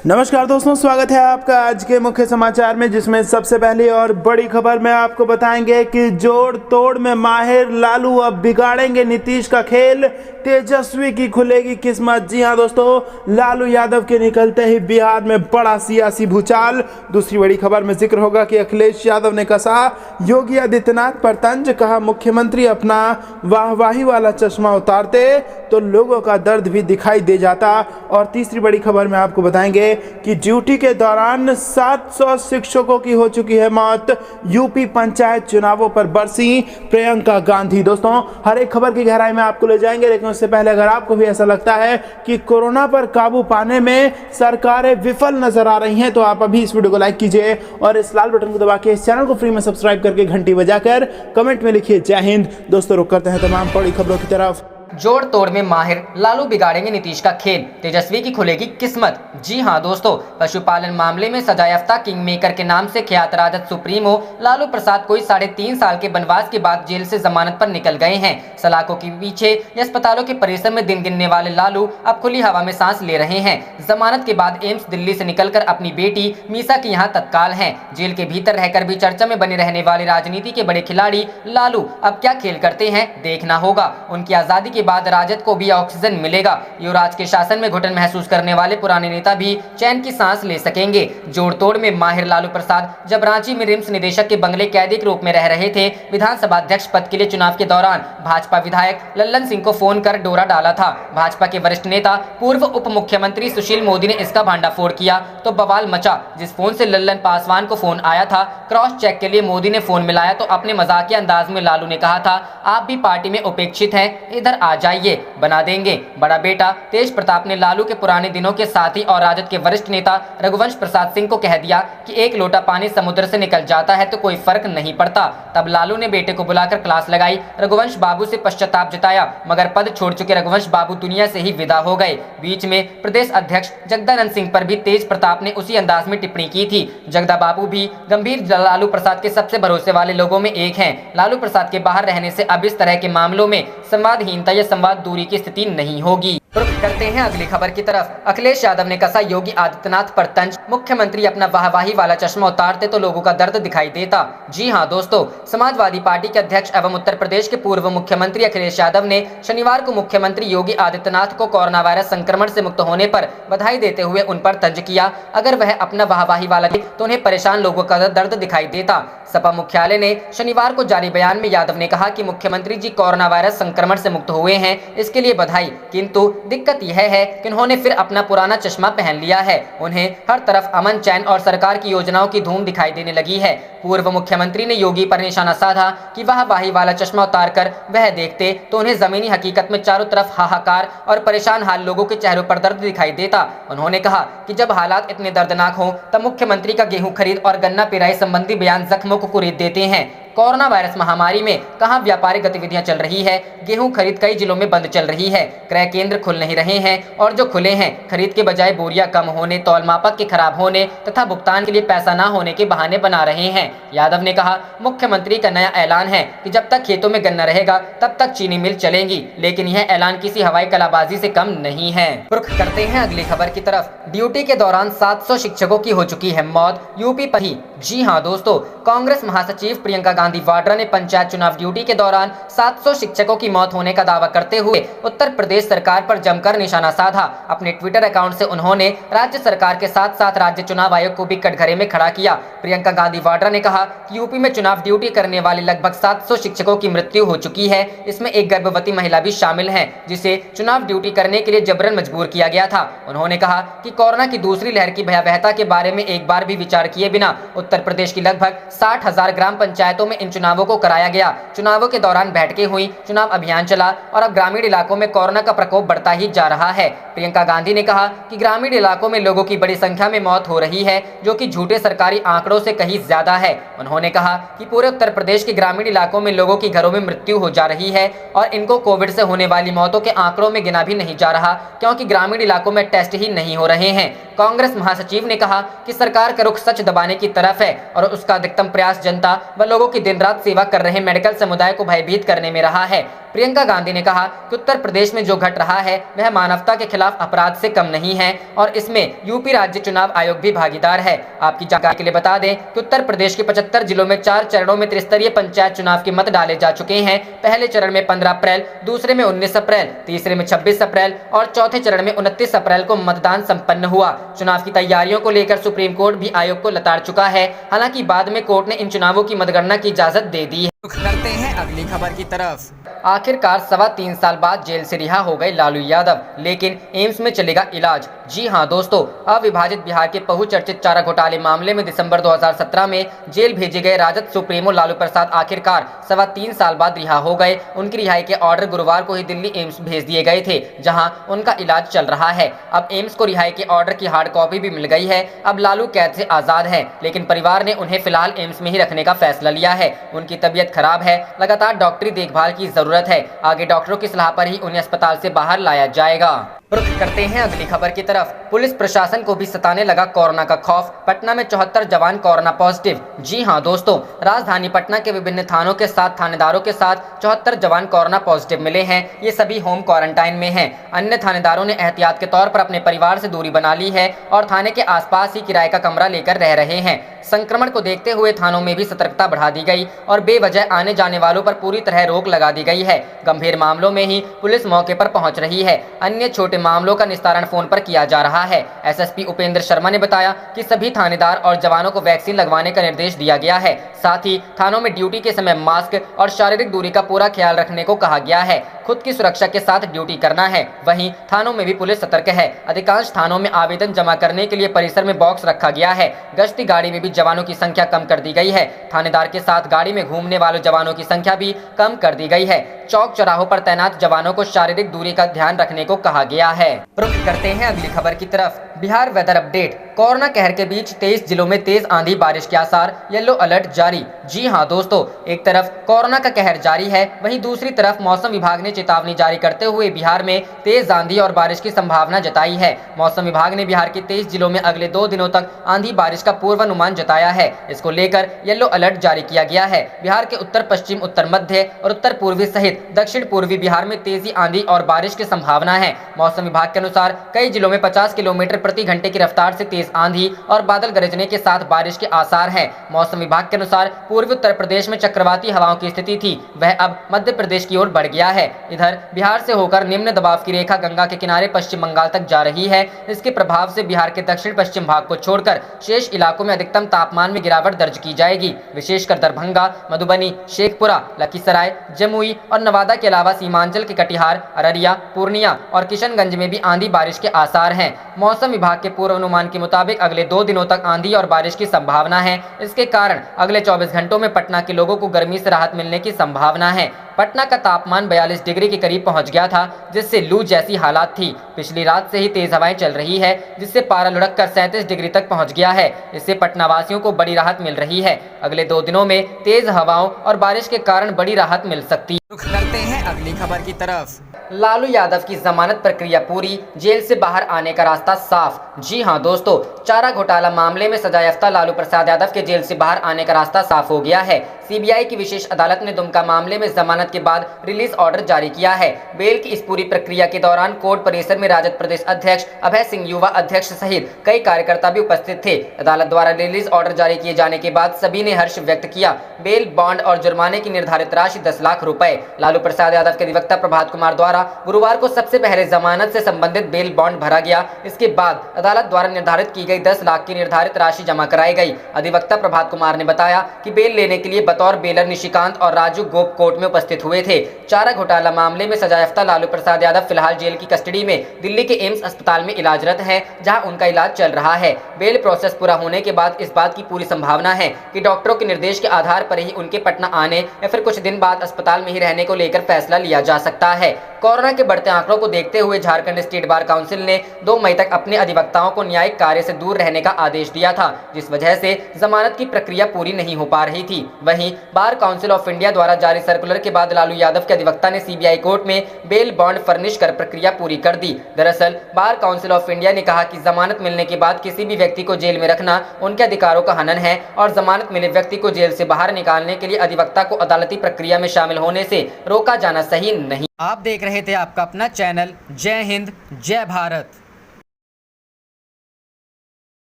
नमस्कार दोस्तों, स्वागत है आपका आज के मुख्य समाचार में, जिसमें सबसे पहली और बड़ी खबर में आपको बताएंगे कि जोड़ तोड़ में माहिर लालू अब बिगाड़ेंगे नीतीश का खेल, तेजस्वी की खुलेगी किस्मत। जी हां दोस्तों, लालू यादव के निकलते ही बिहार में बड़ा सियासी भूचाल। दूसरी बड़ी खबर में जिक्र होगा कि अखिलेश यादव ने कसा योगी आदित्यनाथ पर तंज, कहा मुख्यमंत्री अपना वाहवाही वाला चश्मा उतारते तो लोगों का दर्द भी दिखाई दे जाता। और तीसरी बड़ी खबर में आपको बताएंगे कि ड्यूटी के दौरान 700 शिक्षकों की हो चुकी है मौत, यूपी पंचायत चुनावों पर बरसी प्रियंका गांधी। दोस्तों, हर एक खबर की गहराई में आपको ले जाएंगे, लेकिन उससे पहले अगर आपको भी ऐसा लगता है कि कोरोना पर काबू पाने में सरकारें विफल नजर आ रही हैं, तो आप अभी इस वीडियो को लाइक कीजिए और इस लाल बटन को दबा के इस चैनल को फ्री में सब्सक्राइब करके घंटी बजाकर कमेंट में लिखिए जय हिंद। दोस्तों, रुक करते हैं तमाम बड़ी खबरों की तरफ। जोड़ तोड़ में माहिर लालू बिगाड़ेंगे नीतीश का खेल, तेजस्वी की खुलेगी किस्मत। जी हां दोस्तों, पशुपालन मामले में सजायाफ्ता किंग मेकर के नाम से ख्यात राजद सुप्रीमो लालू प्रसाद कोई 3.5 साल के बनवास के बाद जेल से जमानत पर निकल गए हैं। सलाखों के पीछे अस्पतालों के परिसर में दिन गिनने वाले लालू अब खुली हवा में सांस ले रहे हैं। जमानत के बाद एम्स दिल्ली से निकलकर अपनी बेटी मीसा के यहाँ तत्काल हैं। जेल के भीतर रहकर भी चर्चा में बने रहने वाले राजनीति के बड़े खिलाड़ी लालू अब क्या खेल करते हैं, देखना होगा। उनकी आजादी के बाद राजद को भी ऑक्सीजन मिलेगा। युवराज के शासन में घुटन महसूस करने वाले पुराने नेता भी चैन की सांस ले सकेंगे। जोड़ तोड़ में माहिर लालू प्रसाद जब रांची में रिम्स निदेशक के बंगले कैदी के रूप में रह रहे थे, विधानसभा अध्यक्ष पद के लिए चुनाव के दौरान भाजपा विधायक लल्लन सिंह को फोन कर डोरा डाला था। भाजपा के वरिष्ठ नेता पूर्व उप मुख्यमंत्री सुशील मोदी ने इसका भांडाफोड़ किया तो बवाल मचा। जिस फोन से लल्लन पासवान को फोन आया था, क्रॉस चेक के लिए मोदी ने फोन मिलाया तो अपने मजाकिया अंदाज में लालू ने कहा था, आप भी पार्टी में उपेक्षित हैं, इधर आ जाइए, बना देंगे। बड़ा बेटा तेज प्रताप ने लालू के पुराने दिनों के साथी और राजद के वरिष्ठ नेता रघुवंश प्रसाद सिंह को कह दिया कि एक लोटा पानी समुद्र से निकल जाता है तो कोई फर्क नहीं पड़ता। तब लालू ने बेटे को बुलाकर क्लास लगाई, रघुवंश बाबू से पश्चाताप जताया, मगर पद छोड़ चुके रघुवंश बाबू दुनिया से ही विदा हो गए। बीच में प्रदेश अध्यक्ष जगदानंद सिंह पर भी तेज प्रताप ने उसी अंदाज में टिप्पणी की थी। जगदा बाबू भी गंभीर लालू प्रसाद के सबसे भरोसे वाले लोगों में एक हैं। लालू प्रसाद के बाहर रहने से अब इस तरह के मामलों में संवादहीनता या संवाद दूरी की स्थिति नहीं होगी। रुख करते हैं अगली खबर की तरफ। अखिलेश यादव ने कसा योगी आदित्यनाथ पर तंज, मुख्यमंत्री अपना वाहवाही वाला चश्मा उतारते तो लोगों का दर्द दिखाई देता। जी हां दोस्तों, समाजवादी पार्टी के अध्यक्ष एवं उत्तर प्रदेश के पूर्व मुख्यमंत्री अखिलेश यादव ने शनिवार को मुख्यमंत्री योगी आदित्यनाथ को कोरोना वायरस संक्रमण से मुक्त होने पर बधाई देते हुए उन पर तंज किया। अगर वह अपना वाहवाही वाला तो उन्हें परेशान लोगों का दर्द दिखाई देता। सपा मुख्यालय ने शनिवार को जारी बयान में यादव ने कहा कि मुख्यमंत्री जी कोरोना वायरस संक्रमण से मुक्त हुए हैं, इसके लिए बधाई, किंतु दिक्कत यह है कि उन्होंने फिर अपना पुराना चश्मा पहन लिया है। उन्हें हर तरफ अमन चैन और सरकार की योजनाओं की धूम दिखाई देने लगी है। पूर्व मुख्यमंत्री ने योगी पर निशाना साधा कि वाहवाही वाला चश्मा उतारकर वह देखते तो उन्हें जमीनी हकीकत में चारों तरफ हाहाकार और परेशान हाल लोगों के चेहरों पर दर्द दिखाई देता। उन्होंने कहा कि जब हालात इतने दर्दनाक हों तब मुख्यमंत्री का गेहूं खरीद और गन्ना पिराई संबंधी बयान जख्मों को कुरेद देते हैं। कोरोना वायरस महामारी में कहां व्यापारिक गतिविधियां चल रही है, गेहूं खरीद कई जिलों में बंद चल रही है, क्रय केंद्र खुल नहीं रहे हैं और जो खुले हैं खरीद के बजाय बोरियां कम होने, तौल मापक के खराब होने तथा भुगतान के लिए पैसा ना होने के बहाने बना रहे हैं। यादव ने कहा, मुख्यमंत्री का नया ऐलान है कि जब तक खेतों में गन्ना रहेगा तब तक चीनी मिल चलेंगी, लेकिन यह ऐलान किसी हवाई कलाबाजी से कम नहीं है। रुख करते हैं अगली खबर की तरफ। ड्यूटी के दौरान 700 शिक्षकों की हो चुकी है मौत, यूपी पर ही। जी हां दोस्तों, कांग्रेस महासचिव प्रियंका गांधी वाड्रा ने पंचायत चुनाव ड्यूटी के दौरान 700 शिक्षकों की मौत होने का दावा करते हुए उत्तर प्रदेश सरकार पर जमकर निशाना साधा। अपने ट्विटर अकाउंट से उन्होंने राज्य सरकार के साथ साथ राज्य चुनाव आयोग को भी कटघरे में खड़ा किया। प्रियंका गांधी वाड्रा ने कहा कि यूपी में चुनाव ड्यूटी करने वाले लगभग 700 शिक्षकों की मृत्यु हो चुकी है। इसमें एक गर्भवती महिला भी शामिल है, जिसे चुनाव ड्यूटी करने के लिए जबरन मजबूर किया गया था। उन्होंने कहा कि कोरोना की दूसरी लहर की भयावहता के बारे में एक बार भी विचार किए बिना उत्तर प्रदेश की लगभग 60,000 ग्राम पंचायतों में इन चुनावों को कराया गया। चुनावों के दौरान बैठकें हुई, चुनाव अभियान चला और अब ग्रामीण इलाकों में कोरोना का प्रकोप बढ़ता ही जा रहा है। प्रियंका गांधी ने कहा कि ग्रामीण इलाकों में लोगों की बड़ी संख्या में मौत हो रही है, जो कि झूठे सरकारी आंकड़ों से कहीं ज्यादा है। उन्होंने कहा कि पूरे उत्तर प्रदेश के ग्रामीण इलाकों में लोगों की घरों में मृत्यु हो जा रही है और इनको कोविड से होने वाली मौतों के आंकड़ों में गिना भी नहीं जा रहा, क्योंकि ग्रामीण इलाकों में टेस्ट ही नहीं हो रहे हैं। कांग्रेस महासचिव ने कहा कि सरकार का रुख सच दबाने की तरफ है और उसका अधिकतम प्रयास जनता व लोगों की दिन रात सेवा कर रहे मेडिकल समुदाय को भयभीत करने में रहा है। प्रियंका गांधी ने कहा कि उत्तर प्रदेश में जो घट रहा है वह मानवता के खिलाफ अपराध से कम नहीं है और इसमें यूपी राज्य चुनाव आयोग भी भागीदार है। आपकी जानकारी के लिए बता दें कि उत्तर प्रदेश के 75 जिलों में 4 चरणों में त्रिस्तरीय पंचायत चुनाव के मत डाले जा चुके हैं। पहले चरण में 15 अप्रैल, दूसरे में 19 अप्रैल, तीसरे में 26 अप्रैल और चौथे चरण में 29 अप्रैल को मतदान संपन्न हुआ। चुनाव की तैयारियों को लेकर सुप्रीम कोर्ट भी आयोग को लताड़ चुका है। हालांकि बाद में कोर्ट ने इन चुनावों की मतगणना की इजाजत दे दी है। करते हैं अगली खबर की तरफ। आखिरकार 3.25 साल बाद जेल से रिहा हो गए लालू यादव, लेकिन एम्स में चलेगा इलाज। जी हां दोस्तों, अविभाजित बिहार के बहुचर्चित चारा घोटाले मामले में दिसंबर 2017 में जेल भेजे गए राजद सुप्रीमो लालू प्रसाद आखिरकार 3.25 साल बाद रिहा हो गए। उनकी रिहाई के ऑर्डर गुरुवार को ही दिल्ली एम्स भेज दिए गए थे, जहां उनका इलाज चल रहा है। अब एम्स को रिहाई के ऑर्डर की हार्ड कॉपी भी मिल गई है। अब लालू कैद से आजाद है, लेकिन परिवार ने उन्हें फिलहाल एम्स में ही रखने का फैसला लिया है। उनकी तबीयत खराब है, लगातार डॉक्टरी देखभाल की जरूरत है। आगे डॉक्टरों की सलाह पर ही उन्हें अस्पताल से बाहर लाया जाएगा। रुख करते हैं अगली खबर की तरफ। पुलिस प्रशासन को भी सताने लगा कोरोना का खौफ। पटना में 74 जवान कोरोना पॉजिटिव। जी हां दोस्तों, राजधानी पटना के विभिन्न थानों के 7 थानेदारों के साथ 74 जवान कोरोना पॉजिटिव मिले हैं। ये सभी होम क्वारंटाइन में हैं। अन्य थानेदारों ने एहतियात के तौर पर अपने परिवार से दूरी बना ली है और थाने के आसपास ही किराए का कमरा लेकर रह रहे हैं। संक्रमण को देखते हुए थानों में भी सतर्कता बढ़ा दी गई और बेवजह आने जाने वालों पर पूरी तरह रोक लगा दी गई है। गंभीर मामलों में ही पुलिस मौके पर पहुंच रही है। अन्य छोटे मामलों का निस्तारण फोन पर किया जा रहा है। एसएसपी उपेंद्र शर्मा ने बताया कि सभी थानेदार और जवानों को वैक्सीन लगवाने का निर्देश दिया गया है। साथ ही थानों में ड्यूटी के समय मास्क और शारीरिक दूरी का पूरा ख्याल रखने को कहा गया है। खुद की सुरक्षा के साथ ड्यूटी करना है। वहीं थानों में भी पुलिस सतर्क है। अधिकांश थानों में आवेदन जमा करने के लिए परिसर में बॉक्स रखा गया है। गश्ती गाड़ी में भी जवानों की संख्या कम कर दी गई है। थानेदार के साथ गाड़ी में घूमने वाले जवानों की संख्या भी कम कर दी गई है। चौक चौराहों पर तैनात जवानों को शारीरिक दूरी का ध्यान रखने को कहा गया है। रुख करते हैं अगली खबर की तरफ। Bihar weather update. कोरोना कहर के बीच 23 जिलों में तेज आंधी बारिश के आसार, येलो अलर्ट जारी। जी हां दोस्तों, एक तरफ कोरोना का कहर जारी है, वहीं दूसरी तरफ मौसम विभाग ने चेतावनी जारी करते हुए बिहार में तेज आंधी और बारिश की संभावना जताई है। मौसम विभाग ने बिहार के 23 जिलों में अगले 2 दिनों तक आंधी बारिश का पूर्वानुमान जताया है। इसको लेकर येलो अलर्ट जारी किया गया है। बिहार के उत्तर पश्चिम, उत्तर मध्य और उत्तर पूर्वी सहित दक्षिण पूर्वी बिहार में तेजी आंधी और बारिश की संभावना है। मौसम विभाग के अनुसार कई जिलों में 50 किलोमीटर प्रति घंटे की रफ्तार से तेज आंधी और बादल गरजने के साथ बारिश के आसार हैं। मौसम विभाग के अनुसार पूर्वी उत्तर प्रदेश में चक्रवाती हवाओं की स्थिति थी, वह अब मध्य प्रदेश की ओर बढ़ गया है। इधर बिहार से होकर निम्न दबाव की रेखा गंगा के किनारे पश्चिम बंगाल तक जा रही है। इसके प्रभाव से बिहार के दक्षिण पश्चिम भाग को छोड़कर शेष इलाकों में अधिकतम तापमान में गिरावट दर्ज की जाएगी। विशेषकर दरभंगा, मधुबनी, शेखपुरा, लखीसराय, जमुई और नवादा के अलावा सीमांचल के कटिहार, अररिया, पूर्णिया और किशनगंज में भी आंधी बारिश के आसार हैं। मौसम विभाग के पूर्वानुमान के मुताबिक अगले 2 दिनों तक आंधी और बारिश की संभावना है। इसके कारण अगले 24 घंटों में पटना के लोगों को गर्मी से राहत मिलने की संभावना है। पटना का तापमान 42 डिग्री के करीब पहुंच गया था, जिससे लू जैसी हालात थी। पिछली रात से ही तेज हवाएं चल रही है, जिससे पारा लुढ़क कर 37 डिग्री तक पहुंच गया है। इससे पटना वासियों को बड़ी राहत मिल रही है। अगले 2 दिनों में तेज हवाओं और बारिश के कारण बड़ी राहत मिल सकती है। रुख करते हैं अगली खबर की तरफ। लालू यादव की जमानत प्रक्रिया पूरी, जेल से बाहर आने का रास्ता साफ। जी हां दोस्तों, चारा घोटाला मामले में सजायाफ्ता लालू प्रसाद यादव के जेल से बाहर आने का रास्ता साफ हो गया है। सीबीआई की विशेष अदालत ने दुमका मामले में जमानत के बाद रिलीज ऑर्डर जारी किया है। बेल की इस पूरी प्रक्रिया के दौरान कोर्ट परिसर में राजद प्रदेश अध्यक्ष अभय सिंह, युवा अध्यक्ष सहित कई कार्यकर्ता भी उपस्थित थे। अदालत द्वारा रिलीज ऑर्डर जारी किए जाने के बाद सभी ने हर्ष व्यक्त किया। बेल, बॉन्ड और जुर्माने की निर्धारित राशि 10 लाख रुपए। लालू प्रसाद यादव के अधिवक्ता प्रभात कुमार द्वारा गुरुवार को सबसे पहले जमानत से संबंधित बेल बॉन्ड भरा गया। इसके बाद अदालत द्वारा निर्धारित की गई 10 लाख की निर्धारित राशि जमा कराई गई। अधिवक्ता प्रभात कुमार ने बताया कि बेल लेने के लिए बतौर बेलर निशिकांत और राजू गोप कोर्ट में उपस्थित हुए थे। चारा घोटाला मामले में सजायाफ्ता लालू प्रसाद यादव फिलहाल जेल की कस्टडी में दिल्ली के एम्स अस्पताल में इलाजरत हैं, जहां उनका इलाज चल रहा है। बेल प्रोसेस पूरा होने के बाद इस बात की पूरी संभावना है कि डॉक्टरों के निर्देश के आधार पर ही उनके पटना आने या फिर कुछ दिन बाद अस्पताल में ही रहने को लेकर फैसला लिया जा सकता है। कोरोना के बढ़ते आंकड़ों को देखते हुए झारखंड स्टेट बार काउंसिल ने 2 मई तक अपने अधिवक्ताओं को न्यायिक कार्य से दूर रहने का आदेश दिया था, जिस वजह से जमानत की प्रक्रिया पूरी नहीं हो पा रही थी। वहीं बार काउंसिल ऑफ इंडिया द्वारा जारी सर्कुलर के बाद बाद लालू यादव के अधिवक्ता ने सीबीआई कोर्ट में बेल बॉन्ड फर्निश कर प्रक्रिया पूरी कर दी। दरअसल बार काउंसिल ऑफ इंडिया ने कहा कि जमानत मिलने के बाद किसी भी व्यक्ति को जेल में रखना उनके अधिकारों का हनन है और जमानत मिले व्यक्ति को जेल से बाहर निकालने के लिए अधिवक्ता को अदालती प्रक्रिया में शामिल होने से रोका जाना सही नहीं। आप देख रहे थे आपका अपना चैनल जय हिंद जय भारत।